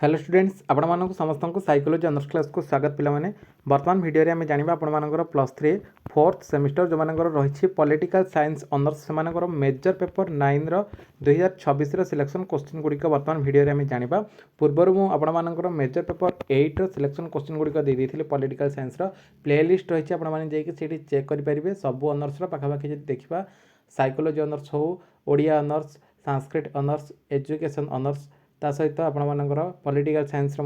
Hello students आपण मानक समस्त को साइकोलॉजी ऑनर्स क्लास को स्वागत पिला माने वर्तमान वीडियो रे आमे जानिबा आपण मानकर +3 फोर्थ सेमिस्टर जो मानकर रहिछि पॉलिटिकल साइंस ऑनर्स से मानकर मेजर पेपर 9 रो 2026 रो सिलेक्शन क्वेश्चन गुडी को वर्तमान वीडियो रे आमे जानिबा पूर्वर मु आपण मानकर मेजर पेपर 8 रो सिलेक्शन क्वेश्चन गुडी को दे देथिले पॉलिटिकल साइंस रो प्लेलिस्ट रहिछि आपण माने जेकी सेठी चेक करि परिबे सब ऑनर्स रो पाखा पाखि जे देखिबा साइकोलॉजी ऑनर्स हो Odia honours Sanskrit honours education honours ता सहित आपणकर पॉलिटिकल साइंस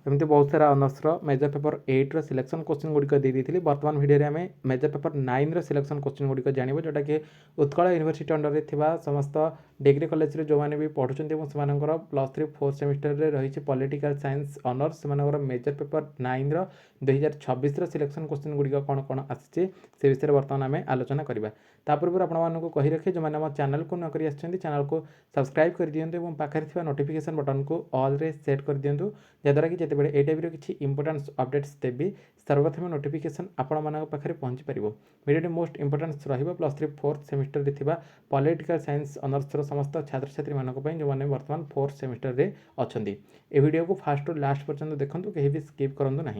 एमती बहुत सारा honours major paper 8 selection question गुड़िक देती वर्तमान वीडियो में मेजर पेपर 9 सिलेक्शन क्वेश्चन गुड़िक जानव जोटा कि उत्कल यूनिवर्सिटी अंडर में समस्त डिग्री कॉलेज रे जो मैंने भी पढ़ुं +3 4th सेमिस्टर रे रही पॉलिटिकल साइंस ऑनर्स से मेजर पेपर 9 2026 सिलेक्शन क्वेश्चन गुड़िक कौन कौन आसी से विषय में बर्तमान आम आलोचना करवा पूर्व आपको कही रखे जो मैंने चैनल को नक चैनल को सब्सक्राइब कर दिंतु और पाखे नोटिफिकेशन बटन को ऑल रे सेट कर दिंतु जद्वारा कि जिते ये टाइप किसी इंपोर्टेंट अपडेट्स देवी सर्वप्रथम नोटिफिकेशन आपण पाखे पहुँची पार video most importance +3 4th semester में पॉलिटिकल साइंस ऑनर्स समस्त छात्र छात्री मानी जो मैंने वर्तमान 4th सेमिस्टर में अच्छा ये वीडियो को फास्ट टू लास्ट पर्यंत देखूँ कहीं भी स्किप करूँ ना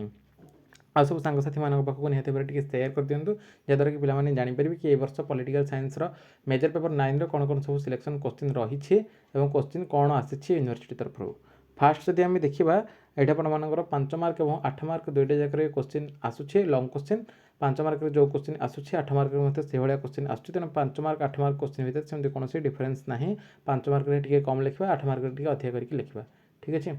आ सब सांगसाथी पाखक निहत भाव सेयार कर दिंतु जद्वारा कि पिलाने जापर कि ए वर्ष पॉलिटिकल साइंस मेजर पेपर 9 कौन कौन सब सिलेक्शन क्वेश्चन रही क्वेश्चन कौन आसी यूनिवर्सिटी तरफ फास्ट जदि आम देखा ये आपर 5 मार्क और 8 मार्क दुईटा जगह क्वेश्चन आसूचे लॉन्ग क्वेश्चन 5 मार्क जो क्वेश्चन आसूचे 8 मार्क से भाया क्वेश्चन आसूँ तेना 5 मार्क 8 मार्क क्वेश्चन भितर सेमती कौन डिफरेन्स ना 5 मार्क टे कम लिखा 8 मार्क टे अधिक करके लिखा ठीक अच्छे।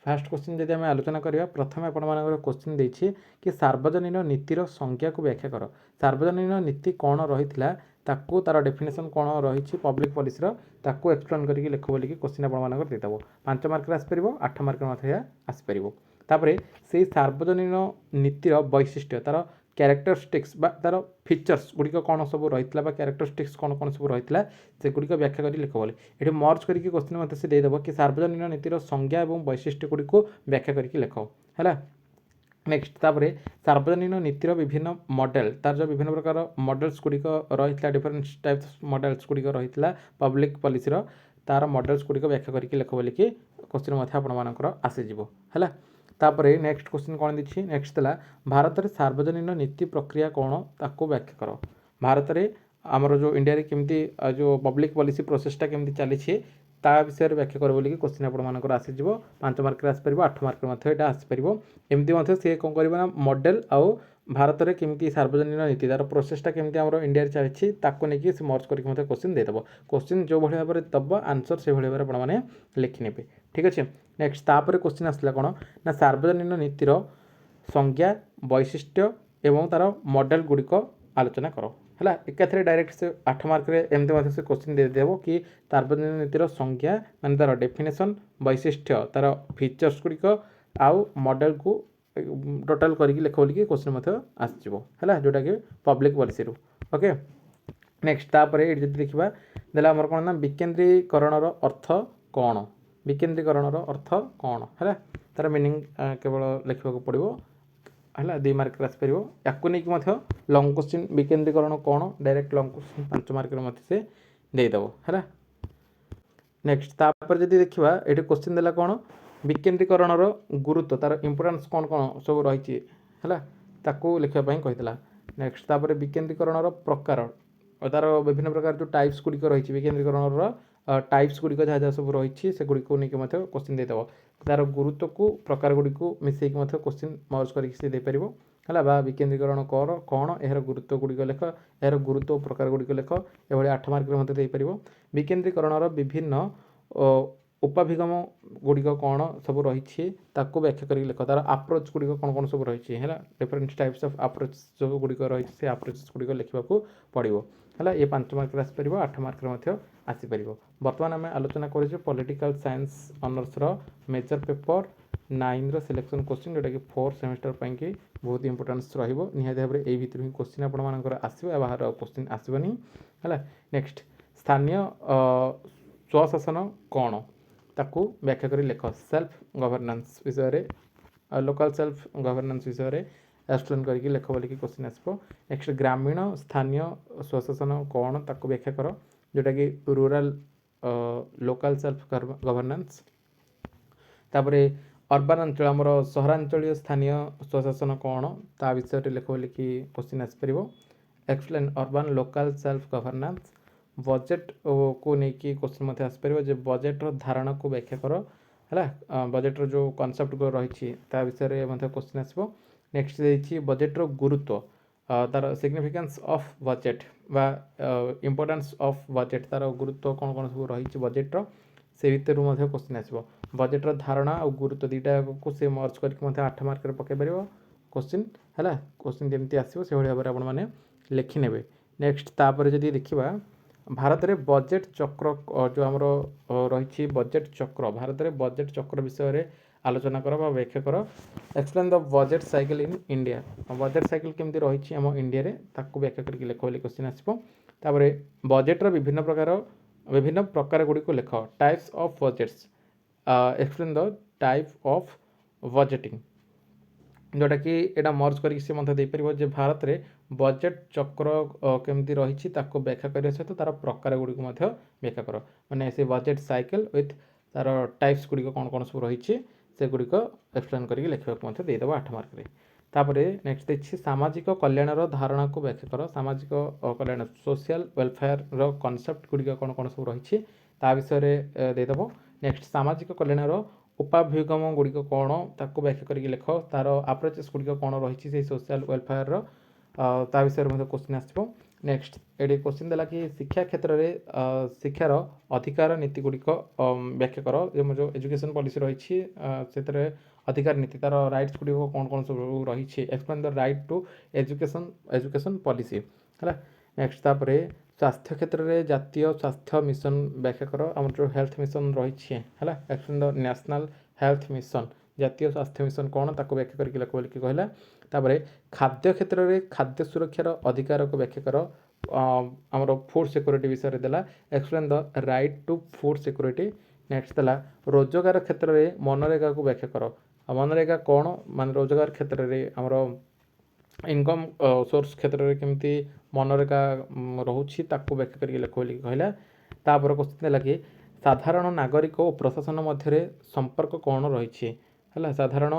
फास्ट क्वेश्चन जब आम आलोचना करवा प्रथम आपर क्वेश्चन देछि कि सार्वजनीन नीतिर संज्ञा को व्याख्या कर सार्वजनीन नीति कौन रही ताकू तार डेफिनेशन कौन रही पब्लिक पॉलिसी ताकू एक्सप्लेन करके लिख बोल क्वेश्चन आप देदेव 5 मार्क आसपार 8 मार्क आसपार तापर से सार्वजनीन नीतिर वैशिष्ट्य तार क्यारेक्टरिस्टिक्स तार फीचर्स गुड़िक कौन सब रही क्यारेक्टरिस्टिक्स कौन कौन सब रही से गुड़िक व्याख्या कर लिख बोले ये मर्ज करके क्वेश्चन मत से देदेव कि सार्वजनीन नीतिर संज्ञा और वैशिष्ट्य गुड़िक व्याख्या करके लिख है नेक्स्ट तापर सार्वजनीन नीतिर विभिन्न मॉडल तार जो विभिन्न प्रकार मॉडल्स गुड़िक रही डिफरेंट टाइप्स मॉडल्स गुड़िक रही पब्लिक पॉलिसी तार मॉडल्स गुड़िक व्याख्या करके लिख बोल कि क्वेश्चन आपर आसीज है तापर नेक्स्ट क्वेश्चन कौन दी नेक्स्ट था भारत में सार्वजनीन नीति प्रक्रिया कौन ताको व्याख्या कर भारत में आमर जो इंडिया रे केमती जो पब्लिक पॉलिसी प्रोसेसटा केमती चली ता विषय व्याख्या कर बोलिए क्वेश्चन आपर आसीज 5 मार्क आसपार 8 मार्क आसपार एमती सी कौन कर मॉडल आउ भारत में केमती सार्वजनीन नीति तार प्रोसेसटा केमती आम इंडिया चली ताको लेकिन से मर्ज करके क्वेश्चन देदेव क्वेश्चन जो भाई भाव में दब आंसर से भाई भाव में आपने लिखिने ठीक अच्छे। नेक्स्ट तापर क्वेश्चन आसला कौन ना सार्वजनीन नीतिर संज्ञा वैशिष्ट्य एवं तार मॉडल गुड़िक आलोचना कर है एकाथरे डायरेक्ट से 8 मार्क एमती से क्वेश्चन देदेव कि सार्वजनीन नीतिर संज्ञा मान तार डेफिनेशन वैशिष्ट्य तार फीचर्स गुड़िक आउ मॉडल को टोटाल करके लिख बोलिए क्वेश्चन आसो है जोटा कि पब्लिक पॉलिसी ओके। नेक्स्ट तापर ये देखा देला आमर कौन ना विकेन्द्रीकरण अर्थ कौन विकेन्द्रीकरण अर्थ कौन है तार मीनिंग केवल लिखा पड़ो है 2 मार्क आसपार या नहीं लॉन्ग क्वेश्चन विकेन्द्रीकरण कौन डायरेक्ट लॉन्ग क्वेश्चन 5 मार्क मत से देदेव है। नेक्स्ट तापर जब देखा ये क्वेश्चन देला कौन विकेन्द्रीकरण गुरुत्व तार इंपोर्टेंस कौन कौन सब रही है ताकू लिखापी कही नेक्स्ट तापर विकेन्द्रीकरण प्रकार तार विभिन्न प्रकार जो टाइप्स गुड़िक रही विकेन्द्रीकरण टाइप्स गुड़िक जहाँ जहाँ सब रही से गुड़िक नहीं क्वेश्चन देदेव तार गुरुत्व को प्रकार गुड़ी मिसेक क्वेश्चन मर्ज करके देपर है बा विकेन्द्रीकरण कर कौन यार गुरुत्व गुड़िक लेख यार गुरुत्व प्रकार गुड़िक लेख ये 8 मार्क देपर विकेन्द्रीकरण विभिन्न उपाभिगम गुड़िक कौन सब रही व्याख्या करके लिख तार आप्रोच गुड़िक कौन कौन सब रही है डिफरेंट टाइप्स ऑफ अप्रोच जो गुड़िक रही से अप्रोच गुड़िक लिखा पड़ो है ये 5 मार्क आसपार 8 मार्क आसपार बर्तमान आम आलोचना कर political science honours major paper 9 selection question जोटा कि 4th सेमिस्टर की बहुत इंपोर्टेंस निहाती भाव में यही भितर क्वेश्चन आपर आसो बाहर क्वेश्चन आसबनी है। नेक्स्ट स्थानीय स्वशासन कौन ताकू व्याख्या कर लिख सेल्फ गवर्नेंस विषय लोकल सेल्फ गवर्नेंस विषय एक्सप्लेन करके लिख बोल क्वेश्चन आसो। नेक्स्ट ग्रामीण स्थानीय स्वशासन कौन ताकू व्याख्या कर जोटा कि रूरल लोकल सेल्फ गवर्नेंस। तापर अर्बान अंचल आमर सहरांचल स्थानीय स्वशासन कौन ता विषय लेख बोलिकी क्वेश्चन आसपर। Explain urban local self governance बजेट को लेकिन क्वेश्चन आसपर जे बजेट्र धारणा को व्याख्या कर है बजेट्र जो कनसेप्ट को रही विषय में क्वेश्चन आसो। नेक्स्ट देखिए बजेट्र गुरुत्व तार सिग्निफिकेन्स ऑफ बजेट बा इम्पोर्टेंस ऑफ बजेट तार गुरुत्व कौन कौन सब रही बजेट्र से भितर क्वेश्चन आसो। बजेट्र धारणा और गुरुत्व दुईटा को सी मर्ज करके 8 मार्क पकई पार क्वेश्चन है क्वेश्चन जमी आसो से भाव में आपने लिखिने। नेक्स्ट तापर जदि देखा भारत में बजेट चक्र जो आमर रही बजेट चक्र भारत में बजेट चक्र विषय में आलोचना कर व्याख्या कर। Explain the budget cycle in India budget cycle केमती रही आम इंडिया रे ताकू व्याख्या करके लिख बोली क्वेश्चन आसो। तापर बजेट्र विभिन्न प्रकार गुड़ी को लिख types of budgets explain the type of budgeting जोटा कि यहाँ मर्ज करके सी मतलब जे भारत में बजेट चक्र केमती रही व्याख्या करने सहित तार प्रकार गुड़ी को व्याख्या कर मैंने से बजेट साइकिल विथ तार टाइप्स गुड़ी कौन कौन सब रही से गुड़िक एक्सप्लेन करके लिखा देदेव 8 मार्क रे। तापर नेक्स्ट देखिए सामाजिक कल्याणर धारणा को व्याख्या कर सामाजिक कल्याण सोशल वेलफेयर कनसेप्ट गुड़िक कौन कौन सब रही विषय देदेव। नेक्स्ट सामाजिक कल्याणर उपाभिगम गुड़िक कौन ताकू व्याख्या करके लिख तार आप्रोचेस गुड़िक कौन रही सोशल वेलफेयर ता विषय में क्वेश्चन आसो। नेक्स्ट ये क्वेश्चन देला कि शिक्षा क्षेत्र में शिक्षार अधिकार नीति गुड़िक व्याख्या कर जो एजुकेशन पॉलिसी रही से अधिकार नीति तार राइट्स गुड़िक कौन कौन सब रही explain the right to education policy है। नेक्स्ट तापर स्वास्थ्य क्षेत्र में जातीय स्वास्थ्य मिशन व्याख्या कर आम जो हेल्थ मिशन रही है explain the national health mission जातीय स्वास्थ्य मिशन कौन ताको व्याख्या करके लिख बोलिकी कहला। तापर खाद्य क्षेत्र में खाद्य सुरक्षार अधिकार को व्याख्या कर आमर फूड सिक्योरिटी विषय देला explain the right to food security. Next देला रोजगार क्षेत्र में मनरेगा को व्याख्या कर मनरेगा कौन मान रोजगार क्षेत्र में आमर इनकम सोर्स क्षेत्र में केमती मनरेगा रोची ताकू व्याख्या करके लिख बोलिकी कहला। तापर क्वेश्चन देला कि साधारण नागरिक और प्रशासन मध्य संपर्क कौन रही है साधारण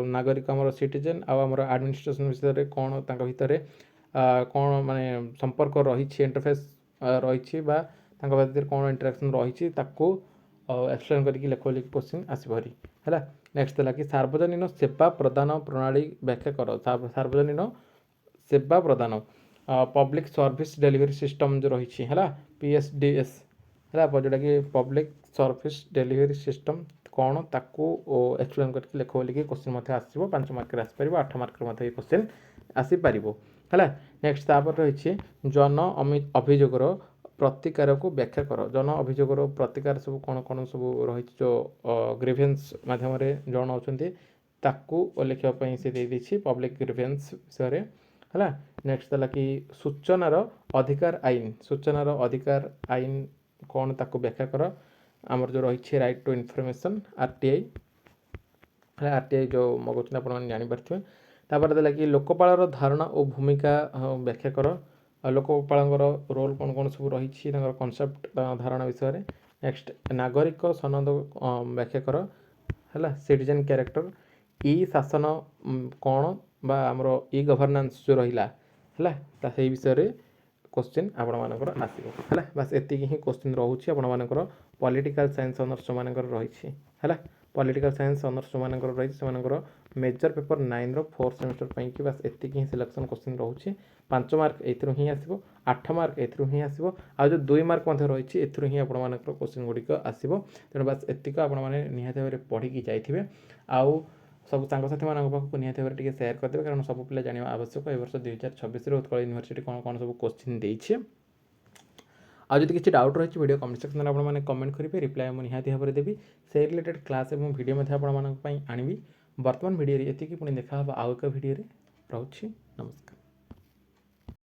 नागरिक आमर सिटीजन आमर एडमिनिस्ट्रेशन विषय कौन तांका भितर कौन माने संपर्क रही इंटरफेस रही भितर कौन इंटरेक्शन रही ताकू एक्सप्लेन करके लिख बोलिकी क्वेश्चन आसपरी है। नेक्स्ट देला कि सार्वजनिक सेवा प्रदान प्रणाली व्याख्या कर सार्वजनिक सेवा प्रदान पब्लिक सर्विस डेलीवरी सिस्टम जो रही है PSDS है जोटा कि पब्लिक सर्विस डेलीवरी सिस्टम कौन ताकू एक्सप्लेन करके लिख बोलिकी क्वेश्चन आसो 5 मार्क आसपर 8 मार्क क्वेश्चन आसपर है। नेक्स्ट तापर रही जन अभियोगर प्रतिकार को व्याख्या कर जन अभियोगर प्रतिकार सब कौन कौन सब रही जो ग्रीवेंस माध्यम जन अच्छा ताकू लिखापी से देदी पब्लिक ग्रीवेंस विषय है। नेक्स्ट देला कि सूचनार अधिकार आईन कौन ताकू व्याख्या कर आमर जो रही राइट टू इनफॉरमेशन RTI है RTI जो मगाउन आपने जापारे। तापर देला कि लोकपाल धारणा और भूमिका व्याख्या कर लोकपाल रोल कौन कौन सब रही कनसेप्ट धारणा विषय में। नेक्स्ट नागरिक सनद व्याख्या कर है सिटीजन कैरेक्टर ई शासन कौन बा आमर ई गवर्नेंस जो रहा है विषय क्वेश्चन आपणकर आसो है। बास एति ही क्वेश्चन रोचे आपर पॉलिटिकल साइंस ऑनर्स जो मान रही है पॉलिटिकल साइंस ऑनर्स जो मान रही मेजर पेपर 9 रो 4th सेमेस्टर पाई कि बास एति ही सिलेक्शन क्वेश्चन रोचे 5 मार्क एथरो ही आसीबो 8 मार्क एथरो ही आसीबो आ जो 2 मार्क मध्ये रही एथरो ही आपण मानकर क्वेश्चन गुडिक आसीबो। तेणु बास एतिक आपण माने निहाते भाବରେ पढ़ी जाइथिबे आउ सब सांगसाथी मानक पाखु निहाते भाବରେ टिके शेयर करदेबे कारण सब पिला जानिबा आवश्यक ए वर्ष 2026 रे उत्कल यूनिवर्सिटी कौन कौन सब क्वेश्चन देइछे। आज जब किसी डाउट रही वीडियो कमेंट सेक्शन में आपने कमेंट करेंगे रिप्लाई मुझे निहाती भाव में देवी से रिलेटेड क्लास और वीडियो आनी। वर्तमान वीडियो ये पुणी देखा आउ एक वीडियो रोचे नमस्कार।